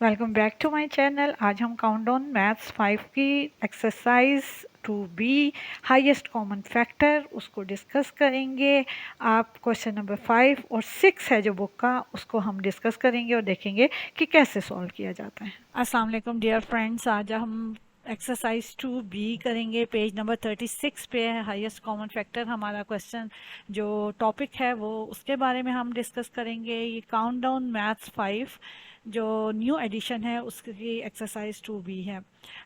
Welcome back to my channel. आज हम countdown maths 5 की exercise 2B highest common factor उसको डिस्कस करेंगे। आप क्वेश्चन नंबर 5 और 6 है जो बुक का, उसको हम डिस्कस करेंगे और देखेंगे कि कैसे सॉल्व किया जाता है। अस्सलाम वालेकुम डियर फ्रेंड्स, आज हम एक्सरसाइज 2B करेंगे। पेज नंबर 36 पे है हाईएस्ट कॉमन फैक्टर हमारा क्वेश्चन। जो टॉपिक है वो उसके बारे में हम डिस्कस करेंगे। ये काउंटडाउन मैथ्स 5 जो न्यू एडिशन है उसकी एक्सरसाइज 2B है।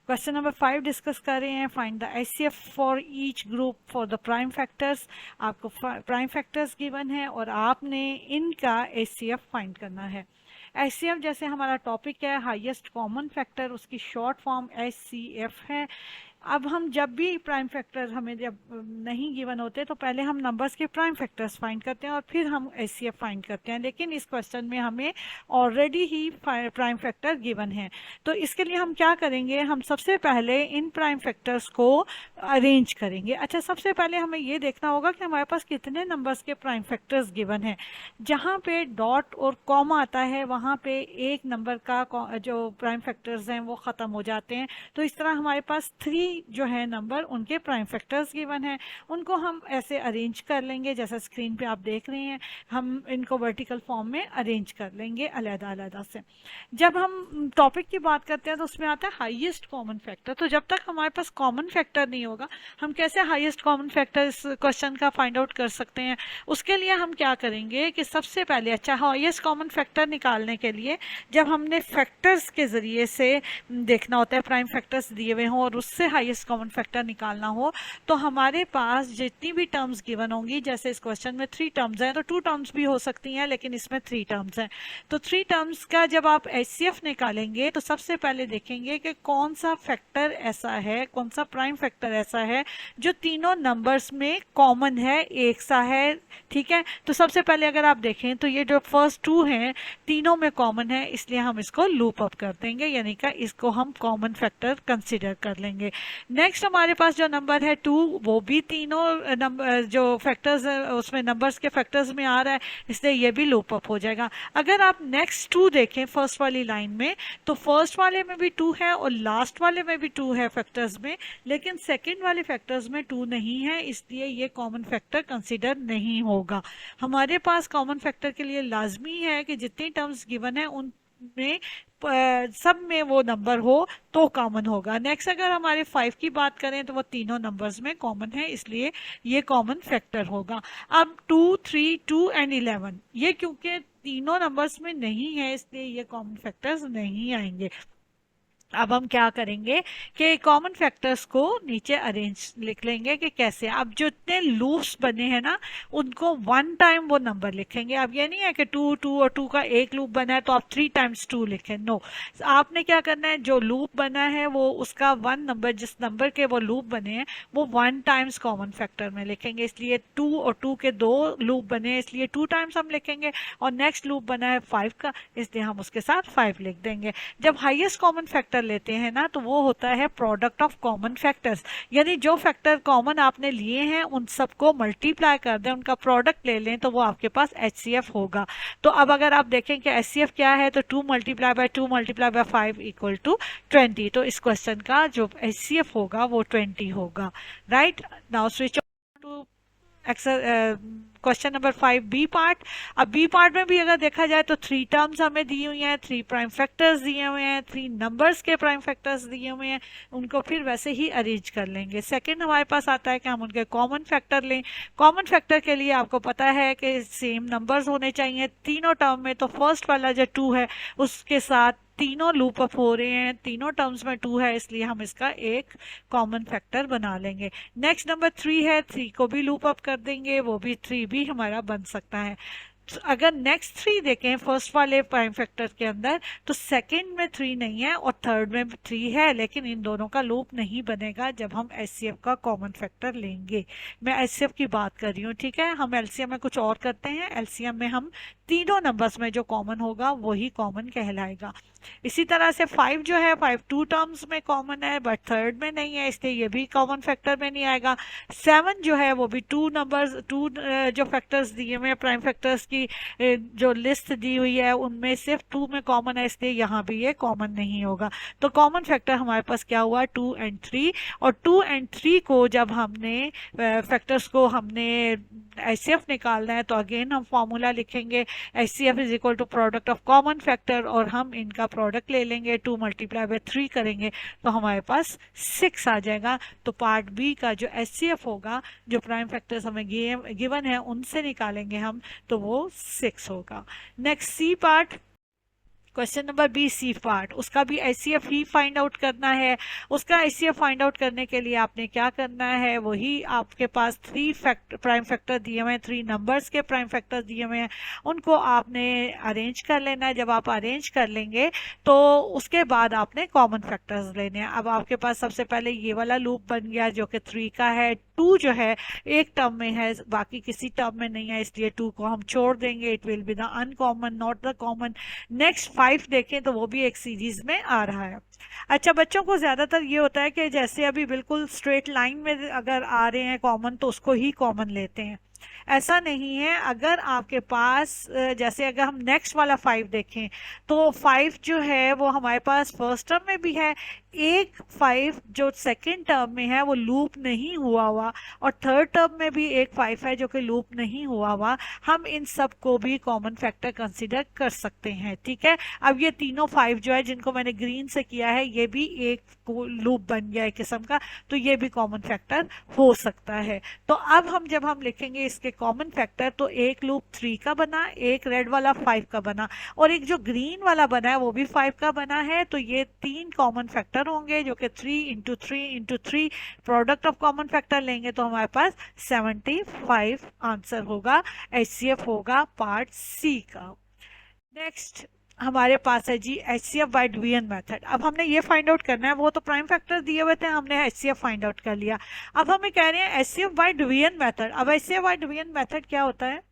क्वेश्चन नंबर 5 डिस्कस कर रहे हैं। Find the HCF for each group for the prime factors. आपको प्राइम फैक्टर्स गिवन है और आपने इनका एचसीएफ फाइंड करना है। एचसीएफ जैसे हमारा टॉपिक है हाईएस्ट कॉमन फैक्टर, उसकी शॉर्ट फॉर्म एचसीएफ है। अब हम जब भी प्राइम फैक्टर हमें जब नहीं गिवन होते तो पहले हम नंबर्स के प्राइम फैक्टर्स फाइंड करते हैं और फिर हम एचसीएफ फाइंड करते हैं, लेकिन इस क्वेश्चन में हमें ऑलरेडी ही प्राइम फैक्टर गिवन है। तो इसके लिए हम क्या करेंगे, हम सबसे पहले इन प्राइम फैक्टर्स को अरेंज करेंगे। अच्छा, सबसे पहले हमें ये देखना होगा कि हमारे पास कितने नंबर्स के प्राइम फैक्टर्स गिवन है। जहाँ पे डॉट और कॉमा आता है वहाँ पे एक नंबर का जो प्राइम फैक्टर्स हैं वो ख़त्म हो जाते हैं। तो इस तरह हमारे पास 3 जो है नंबर, उनके प्राइम फैक्टर्स गिवन है। उनको हम ऐसे अरेंज कर लेंगे जैसा स्क्रीन पे आप देख रहे हैं। हम इनको वर्टिकल फॉर्म में अरेंज कर लेंगे अलग-अलग से। जब हम टॉपिक की बात करते हैं तो उसमें आता है हाईएस्ट कॉमन फैक्टर। तो जब तक हमारे पास कॉमन फैक्टर नहीं होगा हम कैसे हाईएस्ट कॉमन फैक्टर इस क्वेश्चन का फाइंड आउट कर सकते हैं। उसके लिए हम क्या करेंगे कि सबसे पहले अच्छा हाईएस्ट कॉमन फैक्टर निकालने के लिए जब हमने फैक्टर्स के ज़रिए से देखना होता है, प्राइम फैक्टर्स दिए हुए हों और उससे हाईएस्ट कॉमन फैक्टर निकालना हो, तो हमारे पास जितनी भी टर्म्स गिवन होंगी, जैसे इस क्वेश्चन में 3 टर्म्स हैं तो 2 टर्म्स भी हो सकती हैं, लेकिन इसमें 3 टर्म्स हैं। तो 3 टर्म्स का जब आप एचसीएफ निकालेंगे तो सबसे पहले देखेंगे कि कौन सा फैक्टर ऐसा है, कौन सा प्राइम फैक्टर ऐसा है जो तीनों नंबर्स में कॉमन है, एक सा है। ठीक है, तो सबसे पहले अगर आप देखें तो ये जो फर्स्ट 2 हैं तीनों में कॉमन है, इसलिए हम इसको लूप अप कर देंगे, यानी कि इसको हम कॉमन फैक्टर कंसिडर कर लेंगे। नेक्स्ट हमारे पास जो नंबर है 2, वो भी तीनों नंबर जो फैक्टर्स है उसमें नंबर्स के फैक्टर्स में आ रहा है, इसलिए ये भी लूप अप हो जाएगा। अगर आप नेक्स्ट 2 देखें फर्स्ट वाली लाइन में, तो फर्स्ट वाले में भी 2 है और लास्ट वाले में भी 2 है फैक्टर्स में, लेकिन सेकेंड वाले फैक्टर्स में 2 नहीं है, इसलिए ये कॉमन फैक्टर कंसिडर नहीं होगा। हमारे पास कॉमन फैक्टर के लिए लाजमी है कि जितनी टर्म्स गिवन है उनमें सब में वो नंबर हो तो कॉमन होगा। नेक्स्ट अगर हमारे 5 की बात करें तो वो तीनों नंबर्स में कॉमन है, इसलिए ये कॉमन फैक्टर होगा। अब 2, 3, 2 एंड 11 ये क्योंकि तीनों नंबर्स में नहीं है इसलिए ये कॉमन फैक्टर्स नहीं आएंगे। अब हम क्या करेंगे कि कॉमन फैक्टर्स को नीचे अरेंज लिख लेंगे कि कैसे। अब जो इतने लूप्स बने हैं ना उनको 1 टाइम वो नंबर लिखेंगे। अब ये नहीं है कि 2, 2 और 2 का एक लूप बना है तो आप 3 टाइम्स 2 लिखें, नो। आपने क्या करना है, जो लूप बना है वो उसका 1 नंबर, जिस नंबर के वो लूप बने हैं वो 1 टाइम्स कॉमन फैक्टर में लिखेंगे। इसलिए 2 और 2 के 2 लूप बने हैं इसलिए 2 टाइम्स हम लिखेंगे, और नेक्स्ट लूप बना है 5 का इसलिए हम उसके साथ 5 लिख देंगे। जब हाईएस्ट कॉमन फैक्टर लेते हैं ना तो वो होता है प्रोडक्ट ऑफ कॉमन फैक्टर्स, यानी जो फैक्टर कॉमन आपने लिए हैं उन सबको मल्टीप्लाई कर दें, उनका प्रोडक्ट ले लें तो वो आपके पास एचसीएफ होगा। तो अब अगर आप देखें कि एचसीएफ क्या है तो 2 multiply by 2 multiply by 5 equal to 20। तो इस क्वेश्चन का जो एचसीएफ होगा वो 20 होगा। Right now switch to question number 5 B part. अब बी पार्ट में भी अगर देखा जाए तो 3 टर्म्स हमें दी हुई हैं, 3 प्राइम फैक्टर्स दिए हुए हैं, 3 नंबर्स के प्राइम फैक्टर्स दिए हुए हैं, उनको फिर वैसे ही अरेंज कर लेंगे। सेकंड हमारे पास आता है कि हम उनके कॉमन फैक्टर लें। कॉमन फैक्टर के लिए आपको पता है कि सेम नंबर्स होने चाहिए तीनों टर्म में। तो फर्स्ट वाला जो 2 है उसके साथ तीनों लूप अप हो रहे हैं, तीनों टर्म्स में 2 है इसलिए हम इसका एक कॉमन फैक्टर बना लेंगे। नेक्स्ट नंबर 3 है, 3 को भी लूप अप कर देंगे, वो भी 3 भी हमारा बन सकता है। अगर नेक्स्ट 3 देखें फर्स्ट वाले प्राइम फैक्टर के अंदर तो सेकंड में 3 नहीं है और थर्ड में 3 है, लेकिन इन दोनों का लूप नहीं बनेगा जब हम एचसीएफ का कॉमन फैक्टर लेंगे। मैं एचसीएफ की बात कर रही हूँ, ठीक है। हम एलसीएम में कुछ और करते हैं, एलसीएम में हम तीनों नंबर्स में जो कॉमन होगा वही कॉमन कहलाएगा। इसी तरह से 5 जो है 5 टू टर्म्स में कॉमन है बट थर्ड में नहीं है, इसलिए ये भी कॉमन फैक्टर में नहीं आएगा। 7 जो है वो भी टू नंबर्स, टू जो फैक्टर्स दिए हुए हैं प्राइम फैक्टर्स की जो लिस्ट दी हुई है उनमें सिर्फ 2 में कॉमन है, इसलिए यहाँ भी ये कॉमन नहीं होगा। तो कॉमन फैक्टर हमारे पास क्या हुआ 2 एंड 3, और 2 एंड 3 को जब हमने फैक्टर्स को हमने एचसीएफ निकालना है तो अगेन हम फॉर्मूला लिखेंगे HCF is equal to product of common factor, और हम इनका प्रोडक्ट ले लेंगे 2 मल्टीप्लाई बाय 3 करेंगे तो हमारे पास 6 आ जाएगा। तो पार्ट बी का जो एचसीएफ होगा जो प्राइम फैक्टर्स हमें गिवन है उनसे निकालेंगे हम, तो वो 6 होगा। Next C part, question number B C part, उसका भी एचसीएफ ही फाइंड आउट करना है। उसका एचसीएफ फाइंड आउट करने के लिए आपने क्या करना है, वही आपके पास 3 प्राइम फैक्टर दिए हुए हैं, 3 नंबर्स के प्राइम फैक्टर दिए हुए हैं, उनको आपने अरेंज कर लेना है। जब आप अरेंज कर लेंगे तो उसके बाद आपने कॉमन फैक्टर्स लेने हैं। अब आपके पास सबसे पहले ये वाला लूप बन गया जो कि 3 का है, 2 जो है एक टर्म में है बाकी किसी टर्म में नहीं है, इसलिए 2 को हम छोड़ देंगे, it will be the uncommon not the common. Next 5 देखें तो वो भी एक सीरीज में आ रहा है। अच्छा, बच्चों को ज्यादातर ये होता है कि जैसे अभी बिल्कुल स्ट्रेट लाइन में अगर आ रहे हैं कॉमन तो उसको ही कॉमन लेते हैं। ऐसा नहीं है, अगर आपके पास जैसे अगर हम नेक्स्ट वाला 5 देखें तो 5 जो है वो हमारे पास फर्स्ट टर्म में भी है, एक 5 जो सेकंड टर्म में है वो लूप नहीं हुआ हुआ, और थर्ड टर्म में भी एक 5 है जो कि लूप नहीं हुआ हुआ। हम इन सब को भी कॉमन फैक्टर कंसीडर कर सकते हैं, ठीक है। अब ये तीनों 5 जो है जिनको मैंने ग्रीन से किया है ये भी एक लूप बन गया एक किस्म का, तो ये भी कॉमन फैक्टर हो सकता है। तो अब हम जब हम लिखेंगे इसके कॉमन फैक्टर तो एक लूप 3 का बना, एक रेड वाला 5 का बना, और एक जो ग्रीन वाला बना है वो भी 5 का बना है। तो ये 3 कॉमन फैक्टर होंगे जो कि 3 into 3 into 3 product of common factor लेंगे तो हमारे पास 75 आंसर होगा, एचसीएफ होगा पार्ट सी का। नेक्स्ट हमारे पास है जी एचसीएफ बाय डिवीजन मेथड। अब हमने ये फाइंड आउट करना है, वो तो प्राइम फैक्टर दिए हुए थे हमने एचसीएफ फाइंड आउट कर लिया। अब हमें कह रहे हैं एचसीएफ बाय डिवीजन मेथड। अब एचसीएफ बाय डिवीजन मेथड क्या होता है,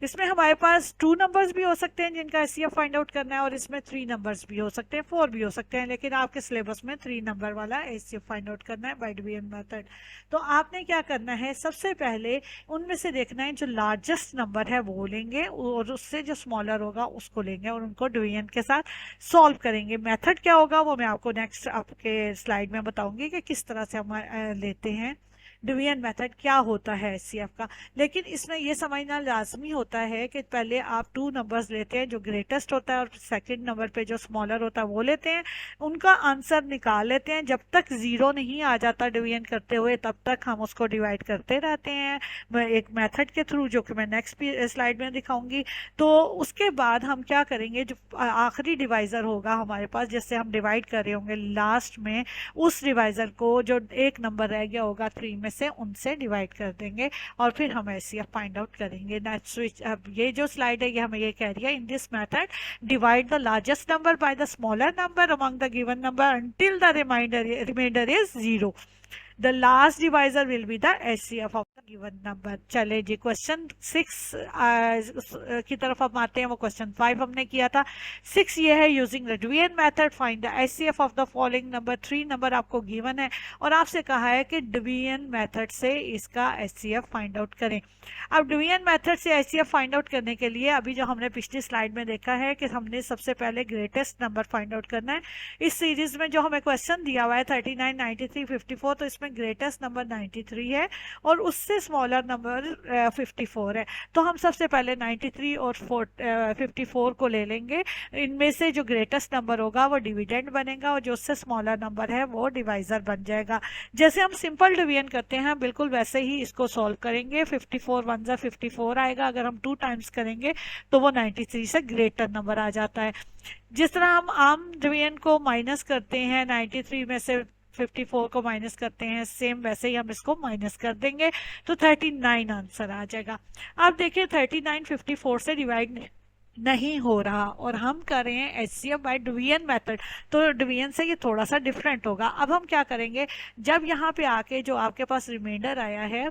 इसमें हमारे पास 2 नंबर्स भी हो सकते हैं जिनका एचसीएफ फाइंड आउट करना है, और इसमें 3 नंबर्स भी हो सकते हैं, 4 भी हो सकते हैं, लेकिन आपके सिलेबस में 3 नंबर वाला एचसीएफ फाइंड आउट करना है बाय डिवीजन मेथड। तो आपने क्या करना है, सबसे पहले उनमें से देखना है जो लार्जेस्ट नंबर है वो लेंगे और उससे जो स्मॉलर होगा उसको लेंगे और उनको डिवीजन के साथ सॉल्व करेंगे। मेथड क्या होगा वो मैं आपको नेक्स्ट आपके स्लाइड में बताऊंगी कि किस तरह से हम लेते हैं डिवीजन मेथड, क्या होता है एचसीएफ का। लेकिन इसमें यह समझना लाजमी होता है कि पहले आप 2 नंबर्स लेते हैं जो ग्रेटेस्ट होता है और सेकंड नंबर पे जो स्मॉलर होता है वो लेते हैं, उनका आंसर निकाल लेते हैं। जब तक 0 नहीं आ जाता डिवीजन करते हुए तब तक हम उसको डिवाइड करते रहते हैं एक मेथड के थ्रू, जो कि मैं नेक्स्ट स्लाइड में दिखाऊंगी। तो उसके बाद हम क्या करेंगे, जो आखिरी डिवाइजर होगा हमारे पास जिससे हम डिवाइड कर रहे होंगे लास्ट में, उस डिवाइजर को जो एक नंबर रह गया होगा 3 में से उनसे डिवाइड कर देंगे और फिर हम एचसीएफ फाइंड आउट करेंगे। नेक्स्ट स्विच, अब ये जो स्लाइड है ये हमें ये कह रही है in this method divide the largest number by the smaller number among the given number until the remainder is 0. The last divisor will be the HCF of the given number. चले जी question 6 की तरफ हम आते हैं, वो question 5 हमने किया था। 6 ये है using the division method find the HCF of the following number. 3 number आपको गिवन है और आपसे कहा है कि डिवीजन मेथड से इसका HCF फाइंड आउट करें। अब डिवीजन मेथड से HCF फाइंड आउट करने के लिए अभी जो हमने पिछली स्लाइड में देखा है कि हमने सबसे पहले ग्रेटेस्ट नंबर फाइंड आउट करना है। इस सीरीज में जो हमें क्वेश्चन दिया हुआ है 39, 93, 54, तो इसमें ग्रेटेस्ट नंबर 93 है और उससे स्मॉलर नंबर 54 है। तो हम सबसे पहले 93 और 54 को ले लेंगे। इनमें से जो ग्रेटेस्ट नंबर होगा वो डिविडेंड बनेगा और जो उससे स्मॉलर नंबर है वो डिवाइजर बन जाएगा। जैसे हम सिंपल डिवीजन करते हैं बिल्कुल वैसे ही इसको सॉल्व करेंगे। 54 1 जा 54 आएगा, अगर हम 2 टाइम्स करेंगे तो वो 93 से ग्रेटर नंबर आ जाता है। जिस तरह हम आम डिवीजन को माइनस करते हैं 93 में से 54 को माइनस करते हैं, सेम वैसे ही हम इसको माइनस कर देंगे तो 39 आंसर आ जाएगा। अब देखिए 39 54 से डिवाइड नहीं हो रहा और हम कर रहे हैं HCF बाय डिवीजन मेथड, तो डिवीजन से ये थोड़ा सा डिफरेंट होगा। अब हम क्या करेंगे, जब यहाँ पे आके जो आपके पास रिमाइंडर आया है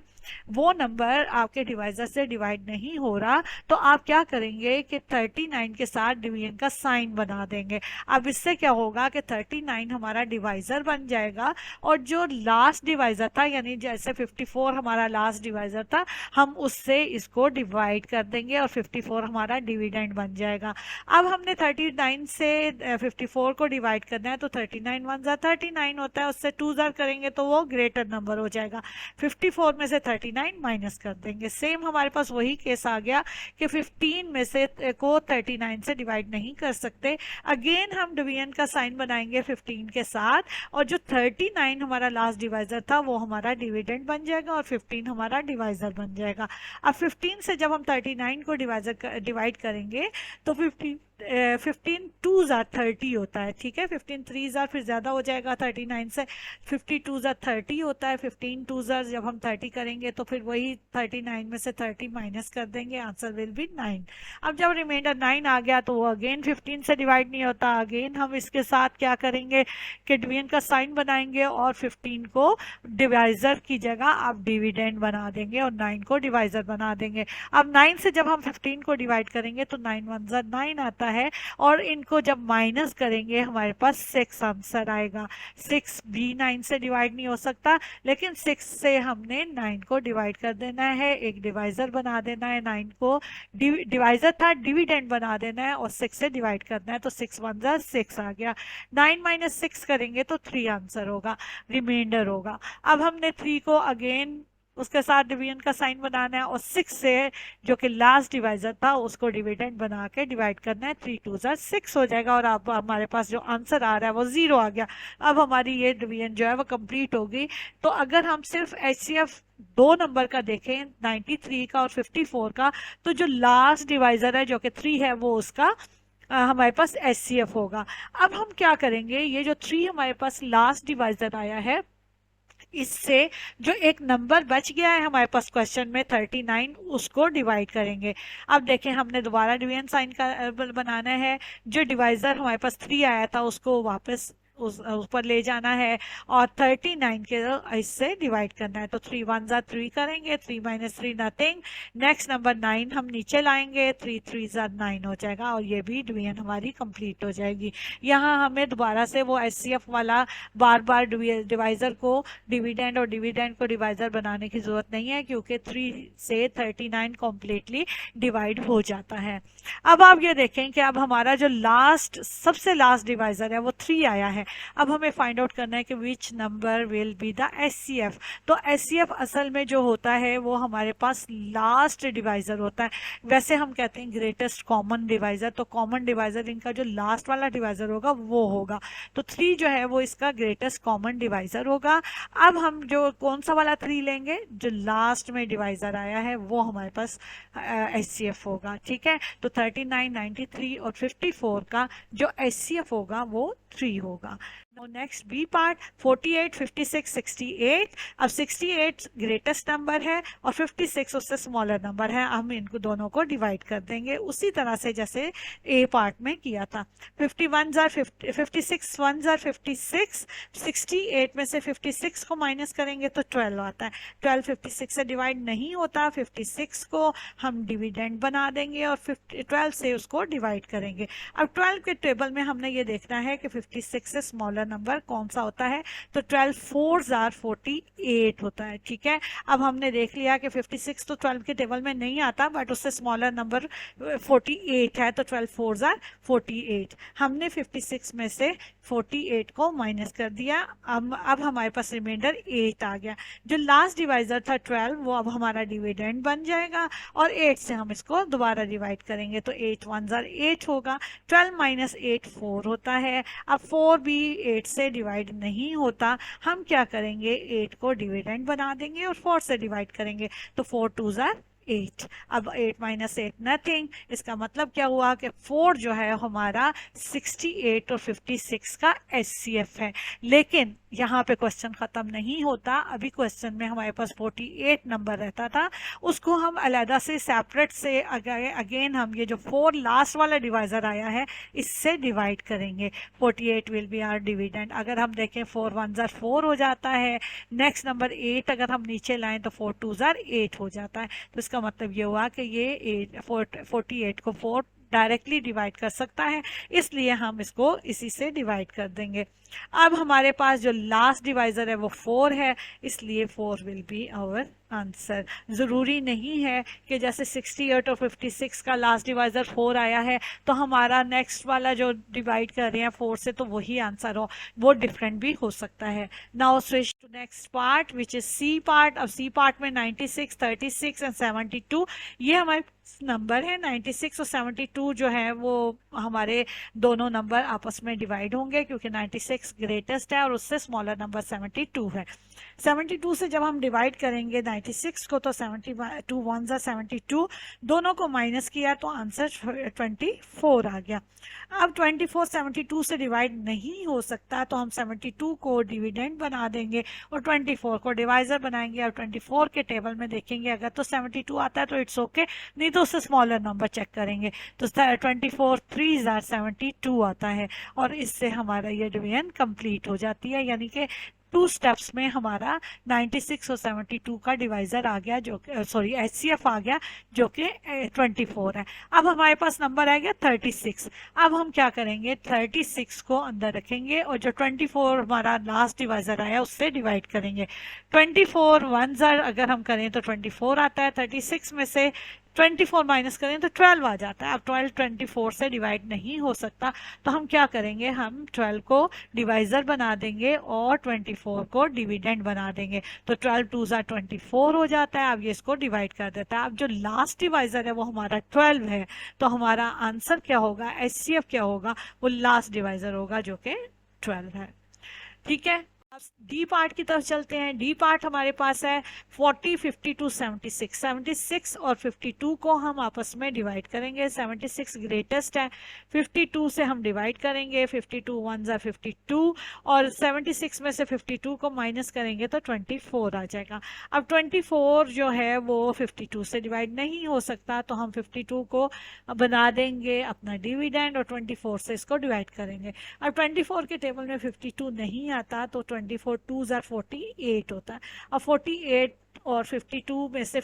वो नंबर आपके डिवाइजर से डिवाइड नहीं हो रहा, तो आप क्या करेंगे कि 39 के साथ डिवीजन का साइन बना देंगे। अब इससे क्या होगा कि 39 हमारा डिवाइजर बन जाएगा और जो लास्ट डिवाइजर था, यानी जैसे 54 हमारा लास्ट डिवाइजर था, हम उससे इसको डिवाइड कर देंगे और 54 हमारा डिविडेंड बन जाएगा। अब हमने 39 से 54 को डिवाइड करना है, तो 39 वन ज़ा 39 होता है, उससे 2 ज़ार करेंगे तो वो ग्रेटर नंबर हो जाएगा। 54 में से 39 माइनस कर देंगे। सेम हमारे पास वही केस आ गया कि 15 में से को 39 से डिवाइड नहीं कर सकते। अगेन हम डिवीजन का साइन बनाएंगे 15 के साथ, और जो 39 हमारा लास्ट डिवाइजर था वो हमारा डिविडेंड बन जाएगा और 15 हमारा डिवाइजर बन जाएगा। अब 15 से जब हम 39 को डिवाइड करेंगे तो 15 टू ज़ार 30 होता है, ठीक है। 15 3 ज़ार फिर ज़्यादा हो जाएगा 39 से, 52 ज़ार 30 होता है। 15 2 ज़ार जब हम 30 करेंगे तो फिर वही 39 में से 30 माइनस कर देंगे, आंसर विल बी 9। अब जब रिमाइंडर 9 आ गया तो वो अगेन 15 से डिवाइड नहीं होता। अगेन हम इसके साथ क्या करेंगे कि डिवीजन का साइन बनाएंगे और 15 को डिवाइजर की जगह आप डिविडेंड बना देंगे और 9 को डिवाइजर बना देंगे। अब 9 से जब हम 15 को डिवाइड करेंगे तो 9 वन ज़ार 9 आता है और इनको जब माइनस करेंगे हमारे पास 6 आंसर आएगा। 6 भी 9 से डिवाइड नहीं हो सकता, लेकिन 6 से हमने 9 को डिवाइड कर देना है, एक डिवाइजर बना देना है। 9 को डिवाइजर था, डिविडेंड बना देना है और 6 से डिवाइड करना है, तो 6 वन ज़ार 6 आ गया। 9 माइनस 6 करेंगे तो 3 आंसर होगा, रिमाइंडर होगा। अब हमने 3 को अगेन उसके साथ डिवीजन का साइन बनाना है और 6 से जो कि लास्ट डिवाइजर था उसको डिविडेंड बना के डिवाइड करना है। 3 2 ज़ार 6 हो जाएगा और अब हमारे पास जो आंसर आ रहा है वो 0 आ गया। अब हमारी ये डिवीजन जो है वो कंप्लीट होगी। तो अगर हम सिर्फ HCF दो नंबर का देखें, 93 का और 54 का, तो जो लास्ट डिवाइजर है जो कि 3 है वो उसका हमारे पास HCF होगा। अब हम क्या करेंगे, ये जो 3 हमारे पास लास्ट डिवाइजर आया है इससे जो एक नंबर बच गया है हमारे पास क्वेश्चन में 39, उसको डिवाइड करेंगे। अब देखें हमने दोबारा डिवीजन साइन का बनाना है। जो डिवाइजर हमारे पास 3 आया था उसको वापस उस ऊपर ले जाना है और 39 के इससे डिवाइड करना है। तो 3 वन ज़ार 3 करेंगे, 3 माइनस 3 नथिंग। नेक्स्ट नंबर 9 हम नीचे लाएंगे, 3 3 ज़ार 9 हो जाएगा और ये भी डिवीजन हमारी कंप्लीट हो जाएगी। यहाँ हमें दोबारा से वो HCF वाला बार बार डिवाइजर को डिविडेंड और डिविडेंड को डिवाइजर बनाने की ज़रूरत नहीं है, क्योंकि 3 से 39 कम्प्लीटली डिवाइड हो जाता है। अब आप ये देखें कि अब हमारा जो लास्ट सबसे लास्ट डिवाइजर है वो 3 आया है। अब हमें फाइंड आउट करना है कि which number will be the HCF। तो HCF असल में जो होता है वो हमारे पास लास्ट डिवाइजर होता है। वैसे हम कहते हैं ग्रेटेस्ट कॉमन डिवाइजर, तो कॉमन डिवाइजर इनका जो लास्ट वाला डिवाइजर होगा वो होगा। तो 3 जो है वो इसका ग्रेटेस्ट कॉमन डिवाइजर होगा। अब हम जो कौन सा वाला 3 लेंगे, जो लास्ट में डिवाइजर आया है वो हमारे पास HCF होगा, ठीक है। तो 39, 93 और 54 का जो HCF होगा वो 3 होगा। Next B part 48, 56, 68। अब 68 ग्रेटेस्ट नंबर है और 56 उससे स्मॉलर नंबर है। हम इनको दोनों को डिवाइड कर देंगे उसी तरह से जैसे ए पार्ट में किया था। 51 जार 56 1 जार 56, 68 में से 56 को माइनस करेंगे तो 12 आता है। 12 56 से डिवाइड नहीं होता, 56 को हम डिविडेंड बना देंगे और 12 से उसको डिवाइड करेंगे। अब 12 के टेबल में हमने ये देखना है कि 56 से स्मॉलर नंबर कौन सा होता है, तो 12 4 जार 48 होता है, ठीक है। अब हमने देख लिया कि 56 तो 12 के टेबल में नहीं आता, बट उससे स्मॉलर नंबर 48 है, तो 12 4 जार 48। हमने 56 में से 48 को माइनस कर दिया। अब हमारे पास रिमाइंडर 8 आ गया। जो लास्ट डिवाइजर था 12 वो अब हमारा डिविडेंड बन जाएगा और 8 से हम इसको दोबारा डिवाइड करेंगे, तो 8 1 जार 8 होगा। 12 माइनस 8 4 होता है। अब 4 भी 8 से डिवाइड नहीं होता, हम क्या करेंगे 8 को डिविडेंड बना देंगे और 4 से डिवाइड करेंगे, तो 4 2 जार 8। अब 8 माइनस 8 नथिंग। इसका मतलब क्या हुआ कि 4 जो है हमारा 68 और 56 का HCF है। लेकिन यहाँ पे क्वेश्चन ख़त्म नहीं होता। अभी क्वेश्चन में हमारे पास 48 नंबर रहता था, उसको हम अलहदा से सेपरेट से अगेन हम ये जो 4 लास्ट वाला डिवाइज़र आया है इससे डिवाइड करेंगे। 48 विल बी आर डिविडेंड। अगर हम देखें 4 1 ज़ार 4 हो जाता है। नेक्स्ट नंबर 8 अगर हम नीचे लाएं तो 4 2 ज़ार 8 हो जाता है। तो इसका मतलब ये हुआ कि ये 48 को 4 डायरेक्टली डिवाइड कर सकता है, इसलिए हम इसको इसी से डिवाइड कर देंगे। अब हमारे पास जो लास्ट डिवाइज़र है वो 4 है, इसलिए 4 विल बी आवर आंसर। ज़रूरी नहीं है कि जैसे 68 और 56 का लास्ट डिवाइज़र 4 आया है तो हमारा नेक्स्ट वाला जो डिवाइड कर रहे हैं 4 से तो वही आंसर हो, वो डिफरेंट भी हो सकता है। Now switch to next part which is C part. अब सी पार्ट में 96, 36 एंड 72 ये हमारे नंबर है। 96 और 72 जो है वो हमारे दोनों नंबर आपस में डिवाइड होंगे क्योंकि 96 ग्रेटेस्ट है और उससे स्मॉलर नंबर 72 है। 72 से जब हम डिवाइड करेंगे 96 को तो 72 1 ज़ा 72, दोनों को माइनस किया तो आंसर 24 आ गया। अब 24 72 से डिवाइड नहीं हो सकता तो हम 72 को डिविडेंड बना देंगे और 24 को डिवाइज़र बनाएंगे। और 24 के टेबल में देखेंगे अगर तो 72 आता है तो इट्स ओके, नहीं तो उससे स्मॉलर नंबर चेक करेंगे। तो 24 3 ज़ार 72 आता है और इससे हमारा ये डिवीजन कंप्लीट हो जाती है, यानी कि 2 स्टेप्स में हमारा 96 और 72 का डिवाइज़र आ गया, जो सॉरी एचसीएफ आ गया जो कि 24 है। अब हमारे पास नंबर आ गया 36। अब हम क्या करेंगे, 36 को अंदर रखेंगे और जो 24 हमारा लास्ट डिवाइज़र आया उससे डिवाइड करेंगे। 24 1 ज़ार अगर हम करें तो 24 आता है। 36 में से 24 माइनस करें तो 12 आ जाता है। अब 12 24 से डिवाइड नहीं हो सकता तो हम क्या करेंगे, हम 12 को डिवाइज़र बना देंगे और 24 को डिविडेंड बना देंगे। तो 12 2 ज़ा 24 हो जाता है। अब ये इसको डिवाइड कर देता है। अब जो लास्ट डिवाइज़र है वो हमारा 12 है, तो हमारा आंसर क्या होगा, एचसीएफ क्या होगा, वो लास्ट डिवाइज़र होगा जो कि 12 है। ठीक है, डी पार्ट की तरफ चलते हैं। डी पार्ट हमारे पास है 40 52 76। 76 और 52 को हम आपस में डिवाइड करेंगे। 76 ग्रेटेस्ट है, 52 से हम डिवाइड करेंगे। 52 1 ज़ा 52 और 76 में से 52 को माइनस करेंगे तो 24 आ जाएगा। अब 24 जो है वो 52 से डिवाइड नहीं हो सकता तो हम 52 को बना देंगे अपना डिविडेंड और 24 से इसको डिवाइड करेंगे। अब 24 के टेबल में 52 नहीं आता तो 24 2 ज़ार 48 होता है। अब 48 और 52 में से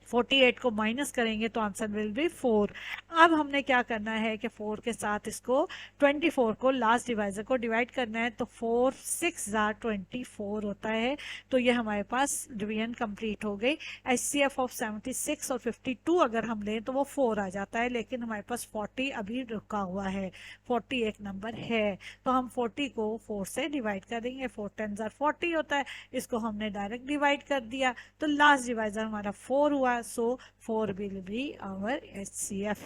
48 को माइनस करेंगे तो आंसर विल बी 4। अब हमने क्या करना है कि 4 के साथ इसको 24 को लास्ट डिवाइजर को डिवाइड करना है। तो 4 6 ज़ार 24 होता है। तो ये हमारे पास डिवीजन कंप्लीट हो गई। एचसीएफ ऑफ 76 और 52 अगर हम लें तो वो 4 आ जाता है, लेकिन हमारे पास 40 अभी रुका हुआ है, 40 एक नंबर है। तो हम 40 को 4 से डिवाइड करेंगे। 4 10 ज़ार 40 होता है, इसको हमने डायरेक्ट डिवाइड कर दिया तो लास्ट डिवाइजर हमारा 4 हुआ। So 4 will be our HCF.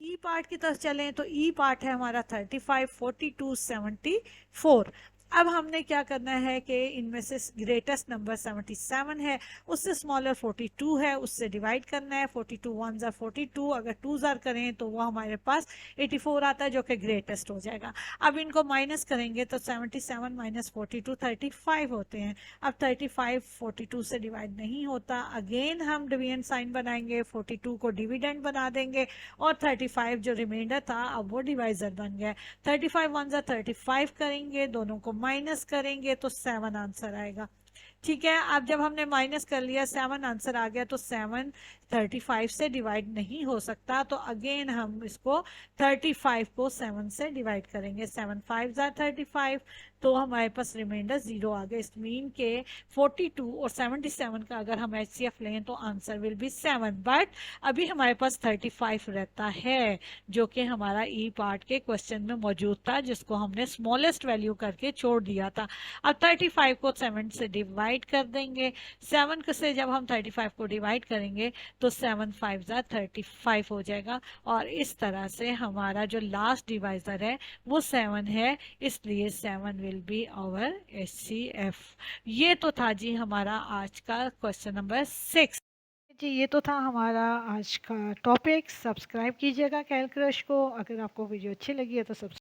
E part की तरफ चलें तो ई पार्ट है हमारा 35 42 74। अब हमने क्या करना है कि इनमें से ग्रेटेस्ट नंबर 77 है, उससे स्मॉलर 42 है, उससे डिवाइड करना है। 42 1 ज़ार 42, अगर 2 ज़ार करें तो वो हमारे पास 84 आता है जो कि ग्रेटेस्ट हो जाएगा। अब इनको माइनस करेंगे तो 77 माइनस 42 35 होते हैं। अब 35 42 से डिवाइड नहीं होता, अगेन हम डिवीजन साइन बनाएंगे, 42 को डिविडेंड बना देंगे और 35 जो रिमाइंडर था अब वो डिवाइजर बन गया। 35 1 ज़ार 35 करेंगे, दोनों को माइनस करेंगे तो 7 आंसर आएगा। ठीक है, अब जब हमने माइनस कर लिया 7 आंसर आ गया तो 7 35 से डिवाइड नहीं हो सकता तो अगेन हम इसको 35 को 7 से डिवाइड करेंगे। 7 5 ज़ार 35, तो हमारे पास रिमाइंडर 0 आ गया। इस मीन के 42 और 77 का अगर हम एचसीएफ लें तो आंसर विल बी 7, बट अभी हमारे पास 35 रहता है जो कि हमारा ई पार्ट के क्वेश्चन में मौजूद था, जिसको हमने स्मॉलेस्ट वैल्यू करके छोड़ दिया था। अब 35 को 7 से डिवाइड कर देंगे। 7 से जब हम 35 को डिवाइड करेंगे तो 7 5 ज़ार 35 हो जाएगा और इस तरह से हमारा जो लास्ट डिवाइजर है वो 7 है, इसलिए 7 विल बी आवर एचसीएफ। ये तो था जी हमारा आज का क्वेश्चन नंबर 6 जी। ये तो था हमारा आज का टॉपिक। सब्सक्राइब कीजिएगा कैलकुलस को। अगर आपको वीडियो अच्छी लगी है तो सब्सक्राइब